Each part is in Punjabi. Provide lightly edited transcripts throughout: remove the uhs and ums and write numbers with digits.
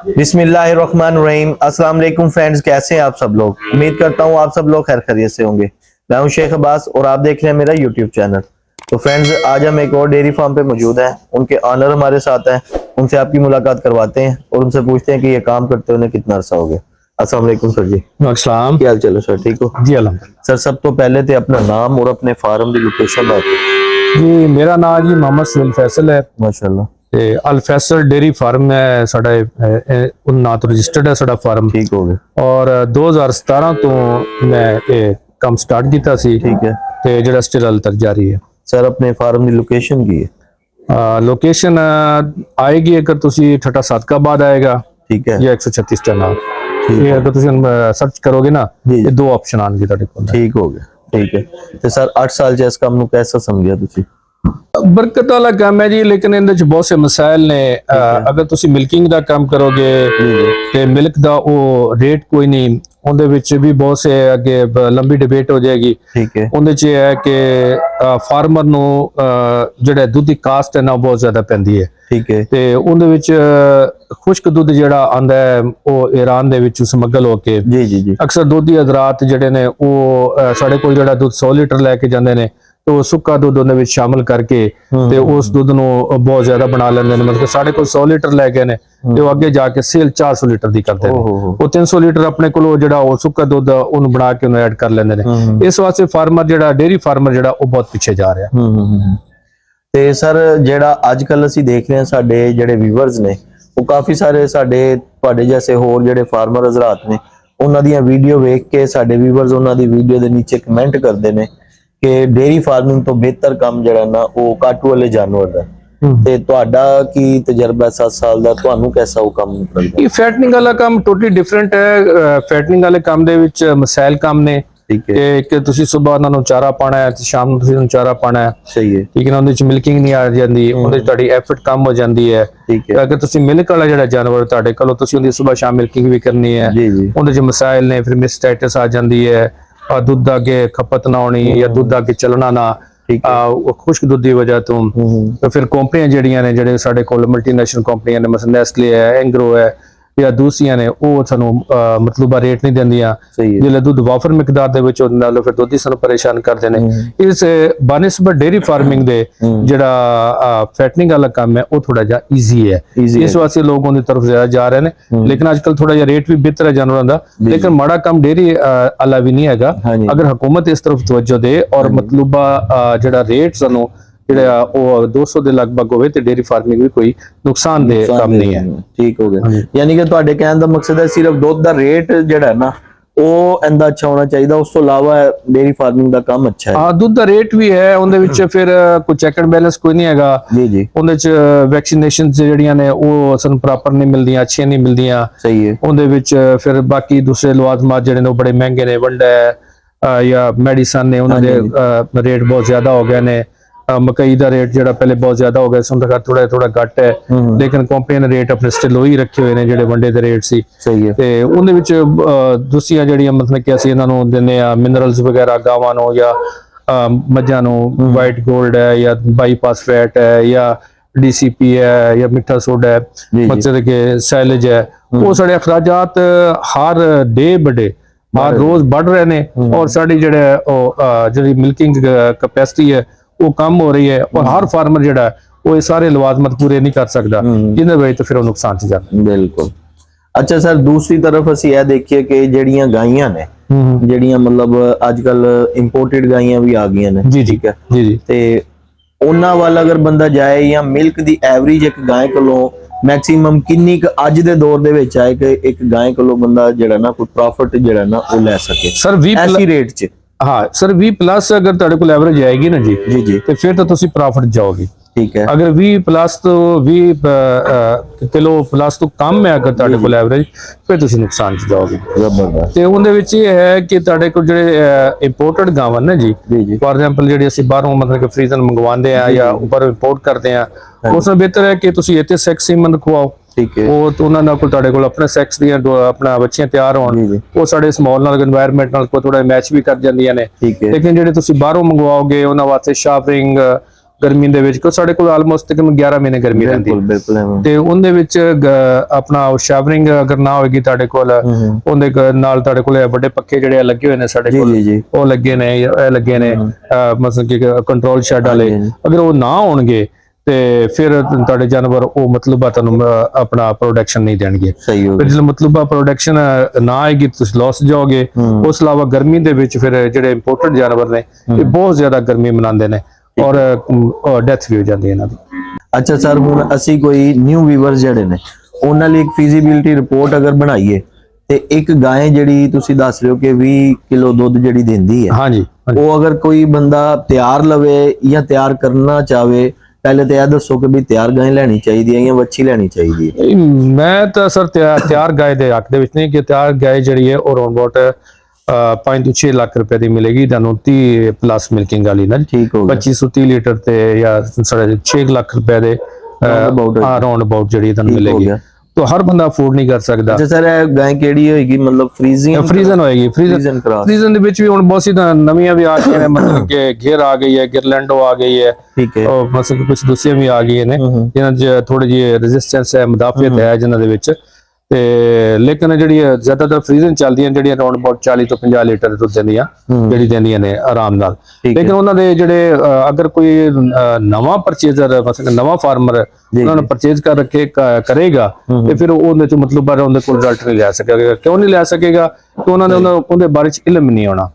बिस्मिल्लाहिर्रहमानिर्रहीम। अस्सलाम वालेकुम फ्रेंड्स, कैसे हैं आप सब लोग। उम्मीद करता हूँ आप सब लोग खैर खैरियत से होंगे। मैं हूं शेख अब्बास और आप देख रहे हैं मेरा यूट्यूब चैनल। तो फ्रेंड्स, आज हम एक और डेयरी फार्म पे मौजूद हैं। उनके ऑनर हमारे साथ हैं, उनसे आपकी मुलाकात करवाते हैं और उनसे पूछते हैं कि ये काम करते हुए कितना अरसा हो गया। अस्सलाम वालेकुम सर जी। अस्सलाम। क्या हाल चाल है सर, ठीक हो जी अल्हम्दुलिल्लाह। सर, सब तो पहले तो अपना नाम और अपने फार्म की लोकेशन है। जी मेरा नाम जी मोहम्मद सुहेल फैसल है माशाल्लाह। ਤੇ ਅਲ ਫੈਸਲ ਡੇਰੀ ਫਾਰਮ ਹੈ ਸਾਡਾ, ਉਹ ਨਾਂ ਤੋਂ ਰਜਿਸਟਰਡ ਹੈ ਸਾਡਾ ਫਾਰਮ। ठीक हो गया। ਔਰ 2017 ਤੋਂ ਮੈਂ ਇਹ ਕੰਮ ਸਟਾਰਟ ਕੀਤਾ ਸੀ। ठीक है ਤੇ ਜਿਹੜਾ ਸਟਿਲ ਹਾਲ ਤੱਕ ਜਾਰੀ ਹੈ। सर, अपने फार्म की लोकेशन की है। ਲੋਕੇਸ਼ਨ ਆਏਗੀ ਅਗਰ ਤੁਸੀਂ ਠੱਟਾ ਸਾਦਕਾਬਾਦ ਆਏਗਾ ठीक है ਜਾਂ 136 ਟਨਾ। ਇਹ ਅਗਰ ਤੁਸੀਂ ਸਰਚ ਕਰੋਗੇ ਨਾ, जी। ਇਹ ਦੋ ਆਪਸ਼ਨ ਆਣਗੇ ਤੁਹਾਡੇ ਕੋਲ। ठीक हो गया। ठीक है तो सर 8 साल च इस काम ਨੂੰ कैसा समझिया तुसी। ਬਰਕਤ ਵਾਲਾ ਕੰਮ ਹੈ ਜੀ, ਲੇਕਿਨ ਇਹਦੇ ਚ ਬਹੁਤ ਸੇ ਮਸਾਇਲ ਨੇ। ਅਗਰ ਤੁਸੀਂ ਮਿਲਕਿੰਗ ਦਾ ਕੰਮ ਕਰੋਗੇ ਤੇ ਮਿਲਕ ਦਾ ਉਹ ਰੇਟ ਕੋਈ ਨਹੀਂ, ਉਹਦੇ ਵਿੱਚ ਵੀ ਬਹੁਤ ਸੇ ਅੱਗੇ ਲੰਬੀ ਡਿਬੇਟ ਹੋ ਜਾਏਗੀ। ठीक है ਉਹਦੇ ਚ ਇਹ ਹੈ ਕਿ ਫਾਰਮਰ ਨੂੰ ਜਿਹੜਾ ਦੁੱਧ ਦੀ ਕਾਸਟ ਹੈ ਨਾ ਬਹੁਤ ਜ਼ਿਆਦਾ ਪੈਂਦੀ ਹੈ। ठीक है ਤੇ ਉਹਦੇ ਵਿੱਚ ਖੁਸ਼ਕ ਦੁੱਧ ਜਿਹੜਾ ਆਂਦਾ ਹੈ ਉਹ ਈਰਾਨ ਦੇ ਵਿੱਚ ਸਮਗਲ ਹੋ ਕੇ जी जी जी ਅਕਸਰ ਦੁੱਧੀ ਹਜ਼ਰਾਤ ਜਿਹੜੇ ਨੇ ਉਹ ਸਾਡੇ ਕੋਲ ਜਿਹੜਾ ਦੁੱਧ 100 ਲੀਟਰ ਲੈ ਕੇ ਜਾਂਦੇ ਨੇ, तो सुक्का दुध ਉਹਦੇ ਵਿੱਚ ਸ਼ਾਮਲ ਕਰਕੇ ਤੇ ਉਸ ਦੁੱਧ ਨੂੰ ਬਹੁਤ ਜ਼ਿਆਦਾ ਬਣਾ ਲੈਂਦੇ ਨੇ। ਮਤਲਬ ਸਾਡੇ ਕੋਲ 100 ਲੀਟਰ ਲੈ ਗਏ ਨੇ ਤੇ ਉਹ ਅੱਗੇ ਜਾ ਕੇ ਸੇਲ 400 ਲੀਟਰ ਦੀ ਕਰਦੇ ਨੇ। ਉਹ 300 ਲੀਟਰ ਆਪਣੇ ਕੋਲ ਜਿਹੜਾ ਉਹ ਸੁੱਕਾ ਦੁੱਧ ਉਹਨੂੰ ਬਣਾ ਕੇ ਉਹਨੂੰ ਐਡ ਕਰ ਲੈਂਦੇ ਨੇ। ਇਸ ਵਾਸਤੇ ਫਾਰਮਰ ਜਿਹੜਾ ਡੇਰੀ ਫਾਰਮਰ ਜਿਹੜਾ ਉਹ ਬਹੁਤ ਪਿੱਛੇ ਜਾ ਰਿਹਾ। ਤੇ ਸਰ, ਜਿਹੜਾ ਅੱਜ ਕੱਲ ਅਸੀਂ ਦੇਖ ਰਹੇ ਹਾਂ ਸਾਡੇ ਜਿਹੜੇ ਵੀਵਰਸ ਨੇ ਉਹ ਕਾਫੀ ਸਾਰੇ ਸਾਡੇ ਤੁਹਾਡੇ ਜੈਸੇ ਹੋਰ ਜਿਹੜੇ ਫਾਰਮਰ ਹਜ਼ਰਾਤ ਨੇ, ਉਹਨਾਂ ਦੀਆਂ ਵੀਡੀਓ ਵੇਖ ਕੇ ਸਾਡੇ ਵੀਵਰਸ ਉਹਨਾਂ ਦੀ ਵੀਡੀਓ ਦੇ ਨੀਚੇ ਕਮੈਂਟ ਕਰਦੇ ਨੇ कि डेयरी फार्मिंग तो बेहतर काम जड़ा ना वो काटू वाले जानवर दा। ते ਤੁਹਾਡਾ ਕੀ ਤਜਰਬਾ 7 ਸਾਲ ਦਾ, ਤੁਹਾਨੂੰ ਕਿਹਦਾ ਉਹ ਕੰਮ ਲੱਗਦਾ। ਇਹ ਫੈਟਨਿੰਗ ਵਾਲਾ ਕੰਮ ਟੋਟਲੀ ਡਿਫਰੈਂਟ ਹੈ। ਫੈਟਨਿੰਗ ਵਾਲੇ ਕੰਮ ਦੇ ਵਿੱਚ ਮਸਾਇਲ ਕੰਮ ਨੇ। ਠੀਕ ਹੈ ਕਿ ਤੁਸੀਂ ਸਵੇਰ ਉਹਨਾਂ ਨੂੰ ਚਾਰਾ ਪਾਣਾ ਹੈ ਤੇ ਸ਼ਾਮ ਨੂੰ ਤੁਸੀਂ ਉਹਨੂੰ ਚਾਰਾ ਪਾਣਾ ਹੈ। ਸਹੀ ਹੈ। ਠੀਕ ਹੈ ਨਾ, ਉਹਦੇ ਵਿੱਚ ਮਿਲਕਿੰਗ ਨਹੀਂ ਆ ਜਾਂਦੀ, ਉਹਦੇ ਚ ਤੁਹਾਡੀ ਐਫਰਟ ਕਮ ਹੋ ਜਾਂਦੀ ਹੈ। ਠੀਕ ਹੈ। ਅਗਰ ਤੁਸੀਂ ਮਿਲਕ ਵਾਲਾ ਜਿਹੜਾ ਜਾਨਵਰ ਤੁਹਾਡੇ ਕੋਲ, ਤੁਸੀਂ ਉਹਦੀ ਸਵੇਰ ਸ਼ਾਮ ਮਿਲਕਿੰਗ ਵੀ ਕਰਨੀ ਹੈ। ਜੀ ਜੀ ਉਹਦੇ ਚ ਮਸਾਇਲ ਨੇ, ਫਿਰ ਮਿਸਟੈਟਸ ਆ ਜਾਂਦੀ ਹੈ, ਦੁੱਧ ਅੱਗੇ ਖਪਤ ਨਾ ਹੋਣੀ ਜਾਂ ਦੁੱਧ ਅੱਗੇ ਚੱਲਣਾ ਨਾ, ਖੁਸ਼ਕ ਦੁੱਧ ਦੀ ਵਜ੍ਹਾ ਤੋਂ। ਤੇ ਫਿਰ ਕੰਪਨੀਆਂ ਜਿਹੜੀਆਂ ਨੇ, ਜਿਹੜੇ ਸਾਡੇ ਕੋਲ ਮਲਟੀਨੈਸ਼ਨਲ ਕੰਪਨੀਆਂ ਨੇ, ਮਸਲ ਨੈਸਲੇ ਹੈ, ਐਂਗਰੋ ਹੈ ਜਾਂ ਦੂਸਰੀਆਂ ਨੇ, ਉਹ ਸਾਨੂੰ ਮਤਲੂਬਾ ਰੇਟ ਨਹੀਂ ਦਿੰਦੀਆਂ। ਜਿਹੜੇ ਦੁੱਧ ਵਾਫਰ ਮਿਕਦਾਰ ਦੇ ਵਿੱਚ ਹੁੰਦੇ ਨਾਲ ਫਿਰ ਦੁੱਧ ਹੀ ਸਾਨੂੰ ਪਰੇਸ਼ਾਨ ਕਰਦੇ ਨੇ। ਇਸ ਬਨਿਸਬਤ ਡੇਰੀ ਫਾਰਮਿੰਗ ਦੇ ਜਿਹੜਾ ਫੈਟਨਿੰਗ ਵਾਲਾ ਕੰਮ ਹੈ ਉਹ ਥੋੜਾ ਜਿਹਾ ਈਜ਼ੀ ਹੈ। ਇਸ ਵਾਸਤੇ ਲੋਕ ਉਹਦੀ ਤਰਫ ਜ਼ਿਆਦਾ ਜਾ ਰਹੇ ਨੇ। ਲੇਕਿਨ ਅੱਜ ਕੱਲ ਥੋੜਾ ਜਿਹਾ ਰੇਟ ਵੀ ਬਿਹਤਰ ਹੈ ਜਾਨਵਰਾਂ ਦਾ, ਲੇਕਿਨ ਮਾੜਾ ਕੰਮ ਡੇਰੀ ਵਾਲਾ ਵੀ ਨਹੀਂ ਹੈਗਾ। ਅਗਰ ਹੁਕੂਮਤ ਇਸ ਤਰਫ ਤਵੱਜੋ ਦੇ ਔਰ ਮਤਲੂਬਾ ਜਿਹੜਾ ਰੇਟ ਸਾਨੂੰ ਜਿਹੜਾ ਉਹ 200 ਦੇ ਲਗਭਗ ਹੋਵੇ ਤੇ ਡੇਰੀ ਫਾਰਮਿੰਗ ਵੀ ਕੋਈ ਨੁਕਸਾਨ ਦੇ ਕੰਮ ਨਹੀਂ ਹੈ। ਠੀਕ ਹੋ ਗਿਆ। ਯਾਨੀ ਕਿ ਤੁਹਾਡੇ ਕਹਿਣ ਦਾ ਮਕਸਦ ਹੈ ਸਿਰਫ ਦੁੱਧ ਦਾ ਰੇਟ ਜਿਹੜਾ ਨਾ ਉਹ ਇੰਦਾ ਅੱਛਾ ਹੋਣਾ ਚਾਹੀਦਾ, ਉਸ ਤੋਂ ਇਲਾਵਾ ਡੇਰੀ ਫਾਰਮਿੰਗ ਦਾ ਕੰਮ ਅੱਛਾ ਹੈ। ਹਾਂ, ਦੁੱਧ ਦਾ ਰੇਟ ਵੀ ਹੈ, ਉਹਦੇ ਵਿੱਚ ਫਿਰ ਕੋਈ ਚੈੱਕ ਐਂਡ ਬੈਲੈਂਸ ਕੋਈ ਨਹੀਂ ਹੈਗਾ। ਜੀ ਜੀ ਉਹਦੇ ਚ ਵੈਕਸੀਨੇਸ਼ਨ ਜਿਹੜੀਆਂ ਨੇ ਉਹ ਸਾਨੂੰ ਪ੍ਰੋਪਰ ਨਹੀਂ ਮਿਲਦੀਆਂ, ਅੱਛੀਆਂ ਨਹੀਂ ਮਿਲਦੀਆਂ। ਸਹੀ ਹੈ। ਉਹਦੇ ਵਿੱਚ ਫਿਰ ਬਾਕੀ ਦੂਸਰੇ ਲਵਾਜ਼ਮਾਤ ਜਿਹੜੇ ਨੇ ਉਹ ਬੜੇ ਮਹਿੰਗੇ ਨੇ, ਵੰਡਾ ਜਾਂ ਮੈਡੀਸਨ ਨੇ, ਉਹਨਾਂ ਦੇ ਰੇਟ ਬਹੁਤ ਜ਼ਿਆਦਾ ਹੋ ਗਏ ਨੇ। ਮਕਈ ਦਾ ਰੇਟ ਜਿਹੜਾ ਪਹਿਲੇ ਬਹੁਤ ਜ਼ਿਆਦਾ ਹੋ ਗਿਆ ਸੀ, ਹੁਣ ਤੱਕ ਥੋੜਾ ਘੱਟ ਹੈ, ਲੇਕਿਨ ਕੰਪਨੀ ਨੇ ਰੇਟ ਆਪਣੇ ਸਟਿਲ ਉਹੀ ਰੱਖੇ ਹੋਏ ਨੇ ਜਿਹੜੇ ਵੰਡੇ ਦੇ ਰੇਟ ਸੀ। ਸਹੀ ਹੈ। ਤੇ ਉਹਦੇ ਵਿੱਚ ਦੂਸਰੀਆਂ ਜਿਹੜੀਆਂ ਮਤਲਬ ਕਿ ਅਸੀਂ ਇਹਨਾਂ ਨੂੰ ਦਿੰਦੇ ਆ ਮਿਨਰਲਸ ਵਗੈਰਾ ਗਾਵਾਂ ਨੂੰ ਜਾਂ ਮੱਝਾਂ ਨੂੰ, ਵਾਈਟ ਗੋਲਡ ਹੈ ਜਾਂ ਬਾਈਪਾਸ ਫੈਟ ਹੈ ਜਾਂ DCP ਹੈ ਜਾਂ ਮਿੱਠਾ ਸੋਡਾ ਹੈ, ਮਤਲਬ ਕਿ ਸਾਈਲੇਜ ਹੈ। ਉਹ ਸਾਡੇ ਅਖਰਾਜਾਤ ਹਰ ਡੇ ਬਡੇ ਹਰ ਰੋਜ਼ ਵੱਧ ਰਹੇ ਨੇ ਔਰ ਸਾਡੀ ਜਿਹੜੀ ਮਿਲਕਿੰਗ ਕੈਪੈਸਿਟੀ ਹੈ ਉਹ ਕਮ ਹੋ ਰਹੀ ਹੈ ਔਰ ਹਰ ਫਾਰਮਰ ਜਿਹੜਾ ਉਹ ਇਹ ਸਾਰੇ ਲਵਾਜ਼ਮਤ ਪੂਰੇ ਨਹੀਂ ਕਰ ਸਕਦਾ, ਜਿਹਦੇ ਵਜ੍ਹਾ ਤੋਂ ਫਿਰ ਉਹ ਨੁਕਸਾਨ ਚ ਜਾਂਦਾ। ਬਿਲਕੁਲ। ਅੱਛਾ ਸਰ, ਦੂਸਰੀ ਤਰਫ ਅਸੀਂ ਇਹ ਦੇਖੀਏ ਕਿ ਜਿਹੜੀਆਂ ਗਾਈਆਂ ਨੇ, ਜਿਹੜੀਆਂ ਮਤਲਬ ਅੱਜ ਕੱਲ ਇੰਪੋਰਟਡ ਗਾਈਆਂ ਵੀ ਆ ਗਈਆਂ ਨੇ। ਜੀ ਠੀਕ ਹੈ ਜੀ ਜੀ। ਤੇ ਉਹਨਾਂ ਵੱਲ ਅਗਰ ਬੰਦਾ ਜਾਏ ਜਾਂ ਮਿਲਕ ਦੀ ਐਵਰੇਜ ਇੱਕ ਗਾਂ ਕੋਲੋਂ ਮੈਕਸਿਮਮ ਕਿੰਨੀ ਕੁ ਅੱਜ ਦੇ ਦੌਰ ਦੇ ਵਿੱਚ ਆਏ ਕਿ ਇੱਕ ਗਾਂ ਕੋਲੋਂ ਬੰਦਾ ਜਿਹੜਾ ਨਾ ਕੋਈ ਪ੍ਰੋਫਿਟ ਜਿਹੜਾ ਨਾ ਉਹ ਲੈ ਸਕੇ ਸਰ 20 ਐਸੀ ਰੇਟ 'ਚ। ਹਾਂ ਸਰ 20+ ਅਗਰ ਤੁਹਾਡੇ ਕੋਲ ਐਵਰੇਜ ਆਏਗੀ ਨਾ ਜੀ ਜੀ ਜੀ, ਤੇ ਫਿਰ ਤਾਂ ਤੁਸੀਂ ਪ੍ਰੋਫਿਟ ਜਾਓਗੇ। ਠੀਕ ਹੈ। ਅਗਰ 20+ ਤੋਂ 20 ਕਿਲੋ ਪਲੱਸ ਤੋਂ ਕਮ ਹੈ ਅਗਰ ਤੁਹਾਡੇ ਕੋਲ ਐਵਰੇਜ, ਫਿਰ ਤੁਸੀਂ ਨੁਕਸਾਨ ਚ ਜਾਓਗੇ। ਜ਼ਬਰਦਸਤ। ਤੇ ਉਹਦੇ ਵਿੱਚ ਇਹ ਹੈ ਕਿ ਤੁਹਾਡੇ ਕੋਲ ਜਿਹੜੇ ਇੰਪੋਰਟਡ ਗਾਵਾਂ ਨੇ ਜੀ, ਫॉर ਐਗਜ਼ਾਮਪਲ ਜਿਹੜੀ ਅਸੀਂ ਬਾਹਰੋਂ ਮਤਲਬ ਕਿ ਫਰੀਜ਼ਨ ਮੰਗਵਾਉਂਦੇ ਆ ਜਾਂ ਉੱਪਰ ਇੰਪੋਰਟ ਕਰਦੇ ਆ, ਉਸ ਤੋਂ ਬਿਹਤਰ ਹੈ ਕਿ ਤੁਸੀਂ ਇੱਥੇ ਸੈਕਸ ਸੀਮਨ ਖਵਾਓ। ਠੀਕ ਹੈ। ਉਹ ਉਹਨਾਂ ਨਾਲ ਕੋਲ ਤੁਹਾਡੇ ਕੋਲ ਆਪਣੇ ਸੈਕਸ ਦੀਆਂ ਆਪਣਾ ਬੱਚੀਆਂ ਤਿਆਰ ਹੋਣ, ਉਹ ਸਾਡੇ ਸਮਾਲ ਨਾਲ এনवायरमेंट ਨਾਲ ਕੋਈ ਥੋੜਾ ਮੈਚ ਵੀ ਕਰ ਜਾਂਦੀਆਂ ਨੇ। ਠੀਕ ਹੈ। ਲੇਕਿਨ ਜਿਹੜੇ ਤੁਸੀਂ ਬਾਹਰੋਂ ਮੰਗਵਾਓਗੇ ਉਹਨਾਂ ਵਾਸਤੇ ਸ਼ਾਫਰਿੰਗ ਗਰਮੀ ਦੇ ਵਿੱਚ, ਕਿਉਂ ਸਾਡੇ ਕੋਲ ਆਲਮੋਸਟ ਤਕਰੀਬਨ 11 ਮਹੀਨੇ ਗਰਮੀ ਰਹਿੰਦੀ ਬਿਲਕੁਲ ਬਿਲਕੁਲ ਐਵੇਂ। ਤੇ ਉਹਦੇ ਵਿੱਚ ਆਪਣਾ ਸ਼ਾਵਰਿੰਗ ਅਗਰ ਨਾ ਹੋਏਗੀ ਤੁਹਾਡੇ ਕੋਲ, ਉਹਦੇ ਨਾਲ ਤੁਹਾਡੇ ਕੋਲ ਵੱਡੇ ਪੱਖੇ ਜਿਹੜੇ ਲੱਗੇ ਹੋਏ ਨੇ ਸਾਡੇ ਜੀ ਕੋਲ, ਜੀ ਜੀ ਉਹ ਲੱਗੇ ਨੇ, ਇਹ ਲੱਗੇ ਨੇ ਮਤਲਬ ਕਿ ਕੰਟਰੋਲ ਸ਼ੈਡ ਵਾਲੇ, ਅਗਰ ਉਹ ਨਾ ਹੋਣਗੇ ਤੇ ਫਿਰ ਤੁਹਾਡੇ ਜਾਨਵਰ ਉਹ ਮਤਲੂਬਾ ਤੁਹਾਨੂੰ ਆਪਣਾ ਪ੍ਰੋਡਕਸ਼ਨ ਨਹੀਂ ਦੇਣਗੇ। ਸਹੀ ਹੋ ਫਿਰ ਗਿਆ। ਜਦੋਂ ਮਤਲੂਬਾ ਪ੍ਰੋਡਕਸ਼ਨ ਨਾ ਆਏਗੀ ਤੁਸੀਂ ਲਾਸ ਜਾਓਗੇ। ਉਸ ਇਲਾਵਾ ਗਰਮੀ ਦੇ ਵਿੱਚ ਫਿਰ ਜਿਹੜੇ ਇੰਪੋਰਟਡ ਜਾਨਵਰ ਨੇ ਇਹ ਬਹੁਤ ਜ਼ਿਆਦਾ ਗਰਮੀ ਮਨਾਉਂਦੇ ਨੇ ਔਰ ਡੈਥ ਵੀ ਹੋ ਜਾਂਦੀ ਹੈ ਇਹਨਾਂ ਦੀ। ਅੱਛਾ ਸਰ, ਹੁਣ ਅਸੀਂ ਕੋਈ ਨਿਊ ਵੀਵਰਸ ਜਿਹੜੇ ਨੇ ਉਹਨਾਂ ਲਈ ਇੱਕ ਫੀਜ਼ੀਬਿਲਿਟੀ ਰਿਪੋਰਟ ਅਗਰ ਬਣਾਈਏ ਤੇ ਇੱਕ ਗਾਂ ਜਿਹੜੀ ਤੁਸੀਂ ਦੱਸ ਰਹੇ ਹੋ ਕਿ 20 ਕਿਲੋ ਦੁੱਧ ਜਿਹੜੀ ਦਿੰਦੀ ਹੈ, ਹਾਂਜੀ ਉਹ ਅਗਰ ਕੋਈ ਬੰਦਾ ਤਿਆਰ ਲਵੇ ਜਾਂ ਤਿਆਰ ਕਰਨਾ ਚਾਵੇ, ਪਹਿਲੇ ਤੇ ਇਹ ਦੱਸੋ ਕਿ ਵੀ ਤਿਆਰ ਗਾਂ ਲੈਣੀ ਚਾਹੀਦੀ ਹੈ ਜਾਂ ਵੱਛੀ ਲੈਣੀ ਚਾਹੀਦੀ ਹੈ? ਮੈਂ ਤਾਂ ਸਰ ਤਿਆਰ ਗਾਂ ਦੇ ਹੱਕ ਦੇ ਵਿੱਚ ਨਹੀਂ, ਕਿ ਤਿਆਰ ਗਾਂ ਜਿਹੜੀ ਹੈ ਉਹ ਰੋਬੋਟ 5 ਤੋਂ 6 ਲੱਖ ਰੁਪਏ ਦੀ ਮਿਲੇਗੀ ਤੁਹਾਨੂੰ, 30 ਪਲੱਸ ਮਿਲਕਿੰਗ ਵਾਲੀ ਨਾ, ਠੀਕ ਹੋ ਗਿਆ। 2530 ਲੀਟਰ ਤੇ ਜਾਂ 6 ਲੱਖ ਰੁਪਏ ਦੇ ਰਾਉਂਡ ਅਬਾਊਟ ਜਿਹੜੀ ਤੁਹਾਨੂੰ ਮਿਲੇਗੀ। तो हर बंदा अफोर्ड नहीं कर सकता। अच्छा सर, ਇਹ ਗਾਂ ਕਿਹੜੀ ਹੋਏਗੀ, ਮਤਲਬ ਫਰੀਜ਼ਨ ਹੋਏਗੀ? ਫਰੀਜ਼ਨ ਦੇ ਵਿੱਚ ਵੀ ਹੁਣ ਬਹੁਤ ਸੀ ਨਵੀਆਂ ਵੀ ਆ ਗਈਆਂ ਨੇ, ਮਤਲਬ ਕਿ ਘੇਰ ਆ ਗਈ ਹੈ, ਗਿਰਲੈਂਡੋ ਆ ਗਈ ਹੈ, ਠੀਕ ਹੈ, और मतलब कुछ दूसरियां भी आ गई ने जिन्हां च थोड़ी जी रेजिस्टेंस है, मुदाफियत है जिन्हां दे विच। ਤੇ ਲੇਕਿਨ ਜਿਹੜੀ ਜ਼ਿਆਦਾਤਰ ਫਰੀਜ਼ਨ ਚੱਲਦੀਆਂ ਜਿਹੜੀਆਂ ਅਰਾਊਂਡ ਅਬਾਊਟ 40 ਤੋਂ 50 ਲੀਟਰ ਦੁੱਧ ਦਿੰਦੀਆਂ, ਜਿਹੜੀ ਦਿੰਦੀਆਂ ਨੇ ਆਰਾਮ ਨਾਲ। ਲੇਕਿਨ ਉਹਨਾਂ ਦੇ ਜਿਹੜੇ ਅਗਰ ਕੋਈ ਨਵਾਂ ਪਰਚੇਜ਼ਰ, ਮਤਲਬ ਨਵਾਂ ਫਾਰਮਰ ਉਹਨਾਂ ਨੂੰ ਪਰਚੇਜ਼ ਕਰ ਰੱਖੇ ਕਰੇਗਾ ਤੇ ਫਿਰ ਉਹਦੇ ਚ ਮਤਲਬ ਉਹਦੇ ਕੋਲ ਰਿਜ਼ਲਟ ਨਹੀਂ ਲੈ ਸਕੇਗਾ। ਕਿਉਂ ਨਹੀਂ ਲੈ ਸਕੇਗਾ? ਕਿ ਉਹਨਾਂ ਨੇ ਉਹਦੇ ਬਾਰੇ ਚ ਇਲਮ ਨਹੀਂ ਹੋਣਾ।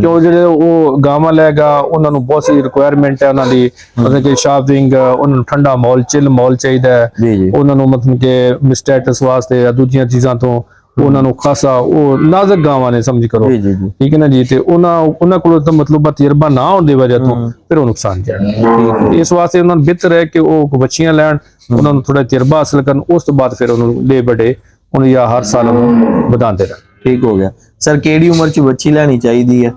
ਕਿਉਂ ਜਿਹੜੇ ਉਹ ਗਾਵਾਂ ਲੈਗਾ ਉਹਨਾਂ ਨੂੰ ਬਹੁਤ ਸਾਰੀ ਰਿਕੁਆਇਰਮੈਂਟ ਹੈ ਉਹਨਾਂ ਦੀ, ਮਤਲਬ ਕਿ ਸ਼ਾਵਰਿੰਗ, ਉਹਨਾਂ ਨੂੰ ਠੰਡਾ ਮਾਹੌਲ, ਚਿਲ ਮਾਹੌਲ ਚਾਹੀਦਾ ਹੈ, ਉਹਨਾਂ ਨੂੰ ਮਤਲਬ ਕਿ ਮਿਸਟੈਟਸ ਵਾਸਤੇ ਦੂਜੀਆਂ ਚੀਜ਼ਾਂ ਤੋਂ ਉਹਨਾਂ ਨੂੰ ਖਾਸਾ, ਉਹ ਨਾਜ਼ੁਕ ਗਾਵਾਂ ਨੇ ਸਮਝ ਕਰੋ, ਠੀਕ ਹੈ ਨਾ ਜੀ। ਤੇ ਉਹਨਾਂ ਕੋਲ ਤਾਂ ਮਤਲਬ ਤਜਰਬਾ ਨਾ ਹੋਣ ਦੀ ਵਜ੍ਹਾ ਤੋਂ ਫਿਰ ਉਹ ਨੁਕਸਾਨ ਜਾਣਾ। ਇਸ ਵਾਸਤੇ ਉਹਨਾਂ ਨੂੰ ਬਿਹਤਰ ਹੈ ਕਿ ਉਹ ਬੱਚੀਆਂ ਲੈਣ, ਉਹਨਾਂ ਨੂੰ ਥੋੜਾ ਤਜਰਬਾ ਹਾਸਲ ਕਰਨ, ਉਸ ਤੋਂ ਬਾਅਦ ਫਿਰ ਉਹਨੂੰ ਡੇ ਬਡੇ ਉਹਨੂੰ ਜਾਂ ਹਰ ਸਾਲ ਉਹਨੂੰ ਵਧਾਉਂਦੇ ਰਹਿਣ। ਠੀਕ ਹੋ ਗਿਆ ਸਰ। ਕਿਹੜੀ ਉਮਰ ਚ ਬੱਚੀ ਲੈਣੀ ਚਾਹੀਦੀ ਹੈ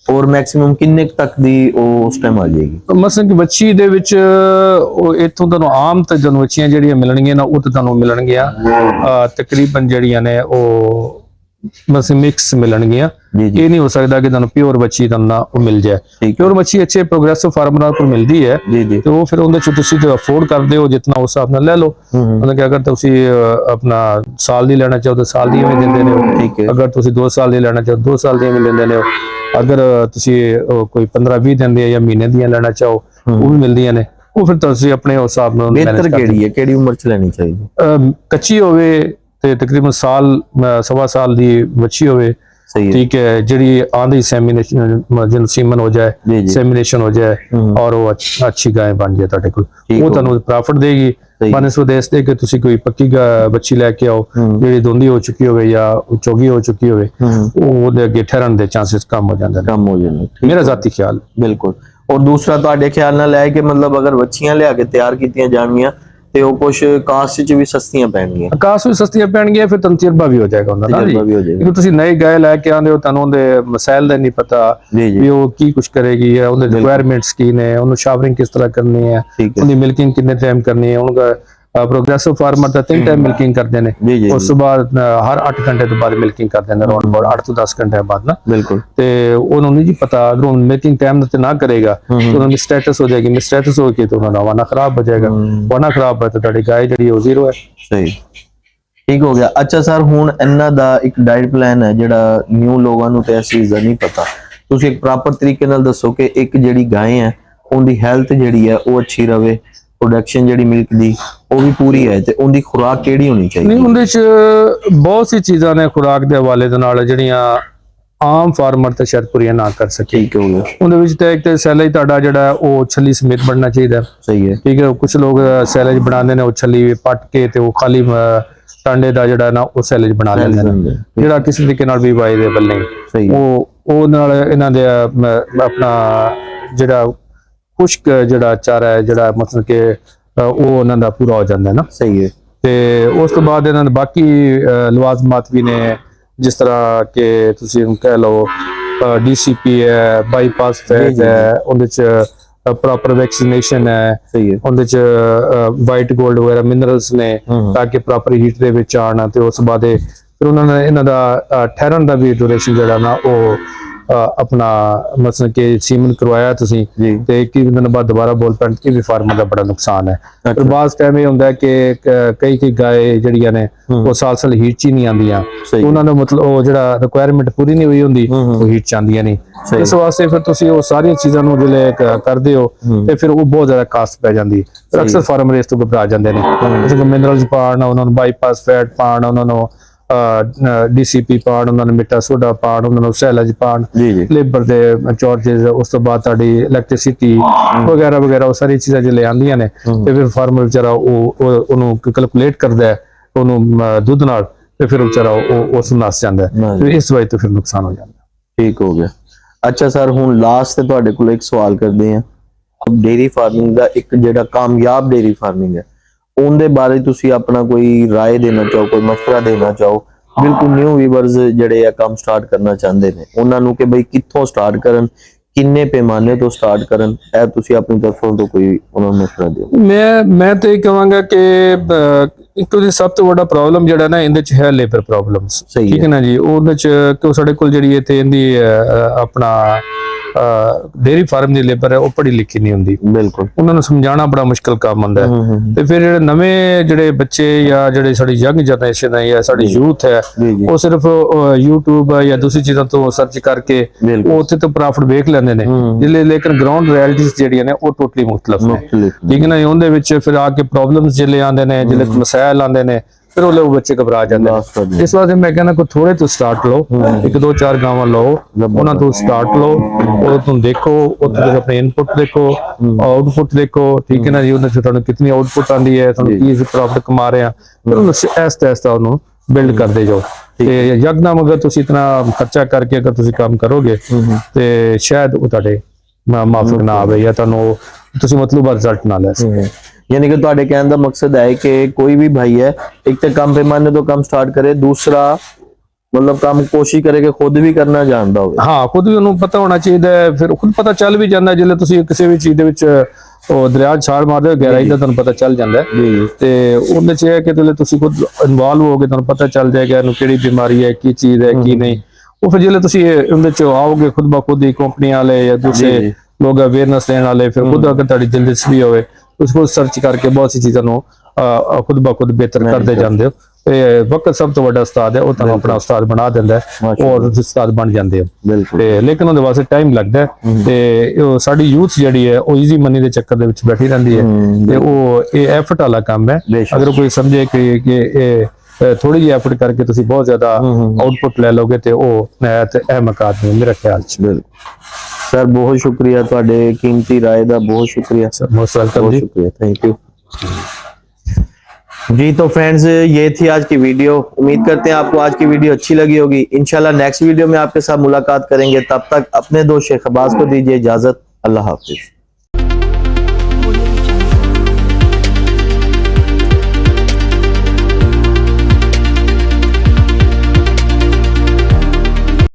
ਔਰ ਮੈਕਸਿਮਮ ਕਿੰਨੇ ਤੱਕ ਦੀ ਉਹ ਉਸ ਟਾਈਮ ਆ ਜਾਏਗੀ? ਮਸਲ ਕਿ ਬੱਚੀ ਦੇ ਵਿੱਚ ਉਹ ਇੱਥੋਂ ਤੁਹਾਨੂੰ ਆਮ ਤਾਂ ਜਦੋਂ ਬੱਚੀਆਂ ਜਿਹੜੀਆਂ ਮਿਲਣਗੀਆਂ ਨਾ, ਉਹ ਤਾਂ ਤੁਹਾਨੂੰ ਮਿਲਣਗੀਆਂ ਤਕਰੀਬਨ ਜਿਹੜੀਆਂ ਨੇ ਉਹ ਬਸ ਮਿਕਸ ਮਿਲਣਗੀਆਂ। ਇਹ ਨਹੀਂ ਹੋ ਸਕਦਾ ਕਿ ਤੁਹਾਨੂੰ ਪਿਓਰ ਬੱਚੀ ਤੁਹਾਨੂੰ ਨਾ ਉਹ ਮਿਲ ਜਾਏ। ਪਿਓਰ ਬੱਚੀ ਅੱਛੇ ਪ੍ਰੋਗਰੈਸਿਵ ਫਾਰਮਰਾਂ ਕੋਲ ਮਿਲਦੀ ਹੈ ਤੇ ਉਹ ਫਿਰ ਉਹਦੇ ਚ ਤੁਸੀਂ ਤੇ ਅਫੋਰਡ ਕਰਦੇ ਹੋ ਜਿੰਨਾ ਉਸ ਹਿਸਾਬ ਨਾਲ ਲੈ ਲਓ। ਮਤਲਬ ਕਿ ਅਗਰ ਤੁਸੀਂ ਆਪਣਾ ਸਾਲ ਦੀ ਲੈਣਾ ਚਾਹੋ ਤਾਂ ਸਾਲ ਦੀ ਵੀ ਦਿੰਦੇ ਨੇ, ਅਗਰ ਤੁਸੀਂ 2 ਸਾਲ ਦੀ ਲੈਣਾ ਚਾਹੋ 2 ਸਾਲ ਦੀ ਵੀ ਦਿੰਦੇ ਨੇ, ਅਗਰ ਤੁਸੀਂ ਕੋਈ 15-20 ਦਿਨ ਦੀਆਂ ਜਾਂ ਮਹੀਨੇ ਦੀਆਂ ਲੈਣਾ ਚਾਹੋ ਉਹ ਵੀ ਮਿਲਦੀਆਂ ਨੇ। ਉਹ ਫਿਰ ਤੁਸੀਂ ਆਪਣੇ ਹਿਸਾਬ ਨਾਲ ਬਿਹਤਰ ਕਿਹੜੀ ਹੈ, ਕਿਹੜੀ ਉਮਰ ਚ ਲੈਣੀ ਚਾਹੀਦੀ? ਕੱਚੀ ਹੋਵੇ ਤੇ ਤਕਰੀਬਨ ਸਾਲ ਸਵਾ ਸਾਲ ਦੀ ਬੱਚੀ ਹੋਵੇ, ठीक है, ਜਿਹੜੀ ਆਂधी ਸੈਮੀਨੇਸ਼ਨ ਜਨ ਸੀਮਨ ਹੋ ਜਾਏ, ਸੈਮੀਨੇਸ਼ਨ ਹੋ ਜਾਏ ਔਰ ਉਹ ਅੱਛੀ ਗਾਂ ਬਣ ਜਾਏ ਤੁਹਾਡੇ ਕੋਲ, ਉਹ ਤੁਹਾਨੂੰ ਪ੍ਰੋਫਿਟ ਦੇਗੀ। ਬਨਸਬਤ ਇਸ ਦੇ ਕਿ ਤੁਸੀਂ ਕੋਈ ਪੱਕੀ ਬੱਚੀ ਲੈ ਕੇ ਆਓ ਜਿਹੜੀ ਦੋਂਦੀ ਹੋ ਚੁੱਕੀ ਹੋਵੇ ਜਾਂ ਚੋਗੀ ਹੋ ਚੁੱਕੀ ਹੋਵੇ, ਉਹਦੇ ਅੱਗੇ ਠਹਿਰਨ ਦੇ ਚਾਂਸਸ ਕਮ ਹੋ ਜਾਂਦੇ ਨੇ, ਮੇਰਾ ਜ਼ਾਤੀ ਖਿਆਲ। ਬਿਲਕੁਲ। ਔਰ ਦੂਸਰਾ ਤੁਹਾਡੇ ਖਿਆਲ ਨਾਲ ਹੈ ਕਿ ਮਤਲਬ ਅਗਰ ਬੱਚੀਆਂ ਲਿਆ ਕੇ ਤਿਆਰ ਕੀਤੀਆਂ ਜਾਣਗੀਆਂ ਤੇ ਉਹ ਕੁਝ ਕਾਸਟ ਚ ਵੀ ਸਸਤੀਆਂ ਪੈਣਗੀਆਂ? ਕਾਸਟ ਵੀ ਸਸਤੀਆਂ ਪੈਣਗੀਆਂ, ਫਿਰ ਤਜਰਬਾ ਵੀ ਹੋ ਜਾਏਗਾ ਉਹਨਾਂ ਦਾ। ਕਿਉਂਕਿ ਤੁਸੀਂ ਨਏ ਗਾਇ ਲੈ ਕੇ ਆਉਂਦੇ ਹੋ, ਤੁਹਾਨੂੰ ਉਹਦੇ ਮਸਾਇਲ ਦਾ ਨਹੀਂ ਪਤਾ ਵੀ ਉਹ ਕੀ ਕੁਝ ਕਰੇਗੀ, ਉਹਦੇ ਰਿਕੁਆਇਰਮੈਂਟਸ ਕੀ ਨੇ, ਉਹਨੂੰ ਸ਼ਾਵਰਿੰਗ ਕਿਸ ਤਰ੍ਹਾਂ ਕਰਨੀ ਹੈ, ਉਹਦੀ ਮਿਲਕਿੰਗ ਕਿੰਨੇ ਟਾਈਮ ਕਰਨੀ ਹੈ। ਉਹਦਾ ਪ੍ਰੋਗਰੈਸਿਵ ਫਾਰਮਰ ਤਾਂ 3 ਟਾਈਮ ਮਿਲਕਿੰਗ ਕਰਦੇ ਨੇ, ਉਸ ਤੋਂ ਬਾਅਦ ਹਰ 8 ਘੰਟੇ ਤੋਂ ਬਾਅਦ ਮਿਲਕਿੰਗ ਕਰਦੇ ਨੇ, ਅਰਾਊਂਡ 8 ਤੋਂ 10 ਘੰਟੇ ਬਾਅਦ ਨਾ। ਬਿਲਕੁਲ। ਤੇ ਉਹਨੂੰ ਨਹੀਂ ਜੀ ਪਤਾ, ਅਗਰ ਉਹ ਮਿਲਕਿੰਗ ਟਾਈਮ ਤੇ ਨਾ ਕਰੇਗਾ ਤਾਂ ਉਹਨਾਂ ਦੀ ਸਟੇਟਸ ਹੋ ਜਾਏਗੀ, ਮਿਸਟੇਟਸ ਹੋ ਕੇ ਤਾਂ ਉਹਨਾਂ ਦਾ ਵਾਨਾ ਖਰਾਬ ਹੋ ਜਾਏਗਾ, ਵਾਨਾ ਖਰਾਬ ਹੈ ਤਾਂ ਤੁਹਾਡੀ ਗਾਇ ਜਿਹੜੀ ਉਹ ਜ਼ੀਰੋ ਹੈ। ਸਹੀ, ਠੀਕ ਹੋ ਗਿਆ। ਅੱਛਾ ਸਰ, ਹੁਣ ਇਹਨਾਂ ਦਾ ਇੱਕ ਡਾਈਟ ਪਲਾਨ ਹੈ ਜਿਹੜਾ ਨਿਊ ਲੋਕਾਂ ਨੂੰ ਤੇ ਇਸ ਚੀਜ਼ ਦਾ ਨਹੀਂ ਪਤਾ, ਤੁਸੀਂ ਇੱਕ ਪ੍ਰੋਪਰ ਤਰੀਕੇ ਨਾਲ ਦੱਸੋ ਕਿ ਇੱਕ ਜਿਹੜੀ ਗਾਂ ਹੈ ਉਹਦੀ ਹੈਲਥ ਜਿਹੜੀ ਹੈ ਉਹ ਅੱਛੀ ਰਵੇ, ਪ੍ਰੋਡਕਸ਼ਨ ਜਿਹੜੀ ਮਿਲਕ ਦੀ ਉਹ ਵੀ ਪੂਰੀ ਹੈ, ਤੇ ਉਹਦੀ ਖੁਰਾਕ ਕਿਹੜੀ ਹੋਣੀ ਚਾਹੀਦੀ? ਨਹੀਂ, ਉਹਦੇ ਚ ਬਹੁਤ ਸੀ ਚੀਜ਼ਾਂ ਨੇ ਖੁਰਾਕ ਦੇ ਹਵਾਲੇ ਦੇ ਨਾਲ ਜਿਹੜੀਆਂ ਆਮ ਫਾਰਮਰ ਤੇ ਸ਼ਾਇਦ ਪੂਰੀਆਂ ਨਾ ਕਰ ਸਕੇ। ਠੀਕ ਹੋ ਗਿਆ। ਉਹਦੇ ਵਿੱਚ ਤਾਂ ਇੱਕ ਤੇ ਸੈਲੇਜ ਤੁਹਾਡਾ ਜਿਹੜਾ ਉਹ ਛੱਲੀ ਸਮੇਤ ਬਣਨਾ ਚਾਹੀਦਾ। ਸਹੀ ਹੈ। ਠੀਕ ਹੈ। ਕੁਝ ਲੋਕ ਸੈਲੇਜ ਬਣਾਉਂਦੇ ਨੇ, ਉਹ ਛੱਲੀ ਪੱਟ ਕੇ ਤੇ ਉਹ ਖਾਲੀ ਟਾਂਡੇ ਦਾ ਜਿਹੜਾ ਨਾ ਉਹ ਸੈਲੇਜ ਬਣਾ ਲੈਂਦੇ ਨੇ, ਜਿਹੜਾ ਕਿਸੇ ਤਰੀਕੇ ਨਾਲ ਵੀ ਵਾਇਬਲ ਨਹੀਂ। ਉਹ ਨਾਲ ਇਹਨਾਂ ਦੇ ਆਪਣਾ ਜਿਹੜਾ ਖੁਸ਼ਕ ਜਿਹੜਾ ਚਾਰਾ ਹੈ ਜਿਹੜਾ ਮਤਲਬ ਕਿ ਉਹ ਉਹਨਾਂ ਦਾ ਪੂਰਾ ਹੋ ਜਾਂਦਾ ਨਾ। ਸਹੀ ਹੈ। ਤੇ ਉਸ ਤੋਂ ਬਾਅਦ ਇਹਨਾਂ ਦੇ ਬਾਕੀ ਲਵਾਜ਼ਮਾਤ ਵੀ ਨੇ, ਜਿਸ ਤਰ੍ਹਾਂ ਕਿ ਤੁਸੀਂ ਕਹਿ ਲਓ DCP ਹੈ, ਬਾਈਪਾਸ ਫੈਟ ਹੈ, ਉਹਦੇ ਚ ਪ੍ਰੋਪਰ ਵੈਕਸੀਨੇਸ਼ਨ ਹੈ, ਉਹਦੇ ਚ ਵਾਈਟ ਗੋਲਡ ਵਗੈਰਾ ਮਿਨਰਲਸ ਨੇ ਤਾਂ ਕਿ ਪ੍ਰੋਪਰ ਹੀਟ ਦੇ ਵਿੱਚ ਆਣ, ਤੇ ਉਸ ਤੋਂ ਬਾਅਦ ਫਿਰ ਉਹਨਾਂ ਨੇ ਇਹਨਾਂ ਦਾ ਠਹਿਰਨ ਦਾ ਵੀ ਡਿਊਰੇਸ਼ਨ ਜਿਹੜਾ ਨਾ ਉਹ ਆਪਣਾ ਮਸਲ ਕਿ ਸੀਮਨ ਕਰਵਾਇਆ ਤੁਸੀਂ ਜੀ ਤੇ 21 ਦਿਨ ਬਾਅਦ ਦੁਬਾਰਾ ਬੋਲ ਪੈਣ, ਇਹ ਵੀ ਫਾਰਮਰ ਦਾ ਬੜਾ ਨੁਕਸਾਨ ਹੈ। ਅੱਛਾ। ਪਰ ਬਾਅਦ ਟਾਈਮ ਇਹ ਹੁੰਦਾ ਕਿ ਕਈ ਗਾਏ ਜਿਹੜੀਆਂ ਨੇ ਉਹ ਸਾਲ ਹੀਟ ਚ ਹੀ ਨਹੀਂ ਆਉਂਦੀਆਂ, ਸਹੀ ਉਹਨਾਂ ਦਾ ਮਤਲਬ ਉਹ ਜਿਹੜਾ ਰਿਕੁਆਇਰਮੈਂਟ ਪੂਰੀ ਨਹੀਂ ਹੋਈ ਹੁੰਦੀ, ਉਹ ਹੀਟ ਚ ਆਉਂਦੀਆਂ ਨਹੀਂ। ਸਹੀ। ਇਸ ਵਾਸਤੇ ਫਿਰ ਤੁਸੀਂ ਉਹ ਸਾਰੀਆਂ ਚੀਜ਼ਾਂ ਨੂੰ ਜਿਹੜੇ ਕਰਦੇ ਹੋ ਤੇ ਫਿਰ ਉਹ ਬਹੁਤ ਜ਼ਿਆਦਾ ਕਾਸਟ ਪੈ ਜਾਂਦੀ ਹੈ। ਫਿਰ ਅਕਸਰ ਫਾਰਮਰ ਇਸ ਤੋਂ ਘਬਰਾ ਜਾਂਦੇ ਨੇ, ਜਿਵੇਂ ਮਿਨਰਲਸ ਪਾਣ, ਉਹਨਾਂ ਨੂੰ ਬਾਈਪਾਸ ਫੈਟ ਪਾਣ, ਉਹਨਾਂ ਨੂੰ DCP ਪਾਣ, ਉਹਨਾਂ ਨੂੰ ਮਿੱਠਾ ਸੋਡਾ ਪਾਣ, ਉਹਨਾਂ ਨੂੰ ਸੈਲਜ ਪਾਣ, ਜੀ ਜੀ ਲੇਬਰ ਦੇ ਚਾਰजेस, ਉਸ ਤੋਂ ਬਾਅਦ ਤੁਹਾਡੀ ਇਲੈਕਟ੍ਰਿਸਿਟੀ ਵਗੈਰਾ ਵਗੈਰਾ, ਉਹ ਸਾਰੀ ਚੀਜ਼ਾਂ ਜਿਹੜੇ ਆਉਂਦੀਆਂ ਨੇ ਤੇ ਫਿਰ ਫਾਰਮਰ ਵਿਚਾਰਾ ਉਹਨੂੰ ਕੈਲਕੂਲੇਟ ਕਰਦਾ ਹੈ ਉਹਨੂੰ ਦੁੱਧ ਨਾਲ, ਤੇ ਫਿਰ ਵਿਚਾਰਾ ਉਹ ਉਸ ਨਸ ਜਾਂਦਾ ਹੈ, ਫਿਰ ਇਸ ਵਜ੍ਹਾ ਤੋਂ ਫਿਰ ਨੁਕਸਾਨ ਹੋ ਜਾਂਦਾ। ਠੀਕ ਹੋ ਗਿਆ। ਅੱਛਾ ਸਰ, ਹੁਣ ਲਾਸਟ ਤੇ ਤੁਹਾਡੇ ਕੋਲ ਇੱਕ ਸਵਾਲ ਕਰਦੇ ਆ, ਡੇਰੀ ਫਾਰਮਿੰਗ ਦਾ ਇੱਕ ਜਿਹੜਾ ਕਾਮਯਾਬ ਡੇਰੀ ਫਾਰਮਿੰਗ ਹੈ ਉਹਦੇ ਬਾਰੇ ਤੁਸੀਂ ਆਪਣਾ ਕੋਈ ਰਾਏ ਦੇਣਾ ਚਾਹੋ, ਕੋਈ ਮਸ਼ਵਰਾ ਦੇਣਾ ਚਾਹੋ, ਬਿਲਕੁਲ ਨਿਊ ਵੀਵਰਸ ਜਿਹੜੇ ਆ ਕੰਮ ਸਟਾਰਟ ਕਰਨਾ ਚਾਹੁੰਦੇ ਨੇ ਉਹਨਾਂ ਨੂੰ, ਕਿ ਬਈ ਕਿੱਥੋਂ ਸਟਾਰਟ ਕਰਨ, ਕਿੰਨੇ ਪੈਮਾਨੇ ਤੋਂ ਸਟਾਰਟ ਕਰਨ, ਇਹ ਤੁਸੀਂ ਆਪਣੀ ਤਰਫੋਂ ਤੋਂ ਕੋਈ ਉਹਨਾਂ ਨੂੰ ਮਸ਼ਵਰਾ ਦਿਓ। ਮੈਂ ਤੇ ਇਹ ਕਹਾਂਗਾ ਕਿ ਇੱਕ ਉਹਦੀ ਸਭ ਤੋਂ ਵੱਡਾ ਪ੍ਰੋਬਲਮ ਜਿਹੜਾ ਨਾ ਇਹਦੇ ਚ ਹੈ ਲੇਬਰ ਪ੍ਰੋਬਲਮਸ, ਸਹੀ ਠੀਕ ਹੈ ਨਾ ਜੀ। ਉਹਦੇ ਚ ਕਿਉਂ ਸਾਡੇ ਕੋਲ ਜਿਹੜੀ ਇੱਥੇ ਇਹਦੀ ਆਪਣਾ ਡੇਰੀ ਫਾਰਮ ਦੀ ਲੇਬਰ ਹੈ ਉਹ ਪੜ੍ਹੀ ਲਿਖੀ ਨਹੀਂ ਹੁੰਦੀ, ਬਿਲਕੁਲ ਉਹਨਾਂ ਨੂੰ ਸਮਝਾਉਣਾ ਬੜਾ ਮੁਸ਼ਕਲ ਕੰਮ ਹੁੰਦਾ ਹੈ। ਤੇ ਫਿਰ ਜਿਹੜੇ ਨਵੇਂ ਜਿਹੜੇ ਬੱਚੇ ਜਾਂ ਜਿਹੜੇ ਸਾਡੀ ਯੰਗ ਜਨਰੇਸ਼ਨ ਹੈ ਜਾਂ ਸਾਡੀ ਯੂਥ ਹੈ, ਜੀ ਉਹ ਸਿਰਫ YouTube ਜਾਂ ਦੂਸਰੀ ਚੀਜ਼ਾਂ ਤੋਂ ਸਰਚ ਕਰਕੇ ਉਹ ਉੱਥੇ ਤੋਂ ਪ੍ਰੋਫਿਟ ਵੇਖ ਲੈਂਦੇ ਨੇ, ਜਿਹੜੇ ਲੇਕਿਨ ਗਰਾਊਂਡ ਰਿਐਲਿਟੀਜ਼ ਜਿਹੜੀਆਂ ਨੇ ਉਹ ਟੋਟਲੀ ਮੁਖਤਲਿਫ ਨੇ, ਠੀਕ ਹੈ ਨਾ। ਉਹਦੇ ਵਿੱਚ ਫਿਰ ਆ ਕੇ ਪ੍ਰੋਬਲਮਸ ਜਿਹੜੇ ਆਉਂਦੇ ਨੇ, ਜਿਹੜੇ ਮਸਾਇਲ ਆਉਂਦੇ ਨੇ, ਫਿਰ ਉਹ ਬੱਚੇ ਘਬਰਾ ਜਾਂਦੇ ਨੇ। ਇਸ ਵਾਸਤੇ ਮੈਂ ਕਹਿੰਦਾ ਕੋਈ ਥੋੜੇ ਤੋਂ ਸਟਾਰਟ ਲਓ, 1-2-4 ਗਾਵਾਂ ਲਓ, ਉਹਨਾਂ ਤੋਂ ਸਟਾਰਟ ਲਓ, ਉਹ ਤੋਂ ਦੇਖੋ, ਉੱਥੇ ਤੁਸੀਂ ਆਪਣੇ ਇਨਪੁਟ ਦੇਖੋ, ਆਊਟਪੁੱਟ ਦੇਖੋ, ਠੀਕ ਹੈ ਨਾ ਜੀ। ਉਹਦੇ ਚ ਤੁਹਾਨੂੰ ਕਿੰਨੀ ਆਊਟਪੁੱਟ ਆਉਂਦੀ ਹੈ, ਤੁਹਾਨੂੰ ਕੀ ਪ੍ਰੋਫਿਟ ਕਮਾ ਰਹੇ ਆ, ਫਿਰ ਉਹਨੂੰ ਐਸਤਾ ਉਹਨੂੰ ਬਿਲਡ ਕਰਦੇ ਜਾਓ। ਤੇ ਯਕਦਮ ਅਗਰ ਤੁਸੀਂ ਇਤਨਾ ਖਰਚਾ ਕਰਕੇ ਅਗਰ ਤੁਸੀਂ ਕੰਮ ਕਰੋਗੇ ਤੇ ਸ਼ਾਇਦ ਉਹ ਤੁਹਾਡੇ ਮਾਫਕ ਨਾ ਆਵੇ ਜਾਂ ਤੁਹਾਨੂੰ ਤੁਸੀਂ ਮਤਲੂਬਾ ਰਿਜ਼ਲਟ ਨਾ ਲੈ ਸਕੋ। यानी कि ਤੁਹਾਡੇ ਕਹਿਣ ਦਾ ਮਕਸਦ ਹੈ ਕਿ ਕੋਈ ਵੀ ਭਾਈ ਹੈ ਇੱਕ ਤਾਂ ਕਮ ਪੈਮਾਨੇ ਤੋਂ ਕੰਮ ਸਟਾर्ट करे, दूसरा मतलब काम कोशिश करे कि खुद भी करना जानता होवे। ਹਾਂ, ਖੁਦ ਵੀ ਉਹਨੂੰ ਪਤਾ ਹੋਣਾ ਚਾਹੀਦਾ ਹੈ। ਫਿਰ ਖੁਦ ਪਤਾ ਚੱਲ ਵੀ ਜਾਂਦਾ ਜਦੋਂ ਤੁਸੀਂ ਕਿਸੇ ਵੀ ਚੀਜ਼ ਦੇ ਵਿੱਚ ਉਹ ਦਰਿਆ ਛਾਲ ਮਾਰਦੇ ਹੋ, ਗਹਿਰਾਈ ਦਾ ਤੁਹਾਨੂੰ ਪਤਾ ਚੱਲ ਜਾਂਦਾ ਹੈ। ਤੇ ਉਹਦੇ ਚ ਇਹ ਹੈ ਕਿ ਜਦੋਂ ਤੁਸੀਂ ਖੁਦ ਇਨਵੋਲਵ ਹੋਗੇ ਤੁਹਾਨੂੰ ਪਤਾ ਚੱਲ ਜਾਏਗਾ ਇਹਨੂੰ ਕਿਹੜੀ ਬਿਮਾਰੀ ਹੈ, ਕੀ ਚੀਜ਼ ਹੈ, ਕੀ ਨਹੀਂ। ਉਹ ਫਿਰ ਜਦੋਂ ਤੁਸੀਂ ਉਹਦੇ ਚ ਆਓਗੇ ਖੁਦ ਬ ਖੁਦ ਹੀ ਕੰਪਨੀਆਂ ਵਾਲੇ ਜਾਂ ਦੂਸਰੇ ਲੋਕ ਅਵੇਅਰਨੈਸ ਦੇਣ ਵਾਲੇ, ਫਿਰ ਖੁਦ ਅਗਰ ਤੁਹਾਡੀ ਦਿਲਚਸਪੀ ਹੋਵੇ ਤੁਸੀਂ ਖੁਦ ਸਰਚ ਕਰਕੇ ਬਹੁਤ सी ਚੀਜ਼ਾਂ ਨੂੰ ਖੁਦ ਬ ਖੁਦ ਬਿਹਤਰ ਕਰਦੇ ਜਾਂਦੇ ਹੋ। ਤੇ ਵਕਤ ਸਭ ਤੋਂ ਵੱਡਾ ਉਸਤਾਦ ਹੈ, ਉਹ ਤੁਹਾਨੂੰ ਆਪਣਾ ਉਸਤਾਦ ਬਣਾ ਦਿੰਦਾ ਹੈ ਔਰ ਤੁਸੀਂ ਉਸਤਾਦ ਬਣ ਜਾਂਦੇ ਹੋ। ਤੇ ਲੇਕਿਨ ਉਹਦੇ ਵਾਸਤੇ ਟਾਈਮ ਲੱਗਦਾ ਹੈ ਤੇ ਉਹ ਸਾਡੀ ਯੂਥ ਜਿਹੜੀ ਹੈ ਉਹ ਈਜ਼ੀ ਮਨੀ ਦੇ ਚੱਕਰ ਦੇ ਵਿੱਚ ਬੈਠੀ ਰਹਿੰਦੀ ਹੈ ਤੇ ਉਹ ਇਹ ਐਫਰਟ ਵਾਲਾ ਕੰਮ ਹੈ। ਅਗਰ ਕੋਈ ਸਮਝੇ ਕਿ ਇਹ ਥੋੜੀ ਜਿਹੀ ਐਫਰਟ ਕਰਕੇ ਤੁਸੀਂ ਬਹੁਤ ਜ਼ਿਆਦਾ ਆਊਟਪੁੱਟ ਲੈ ਲੋਗੇ ਤੇ ਉਹ ਨਹਾਇਤ ਅਹਿਮ ਆਦਮੀ ਮੇਰੇ ਖਿਆਲ ਚ। सर बहुत शुक्रिया, ਤੁਹਾਡੇ कीमती राय ਦਾ बहुत शुक्रिया सर, मोस्ट वेलकम जी, शुक्रिया, थैंक यू जी। तो फ्रेंड्स ये थी आज की वीडियो, उम्मीद करते हैं आपको आज की वीडियो अच्छी लगी होगी। इंशाल्लाह नेक्स्ट वीडियो में आपके साथ मुलाकात करेंगे, तब तक अपने दोस्त शेख अब्बास को दीजिए इजाजत। अल्लाह हाफिज।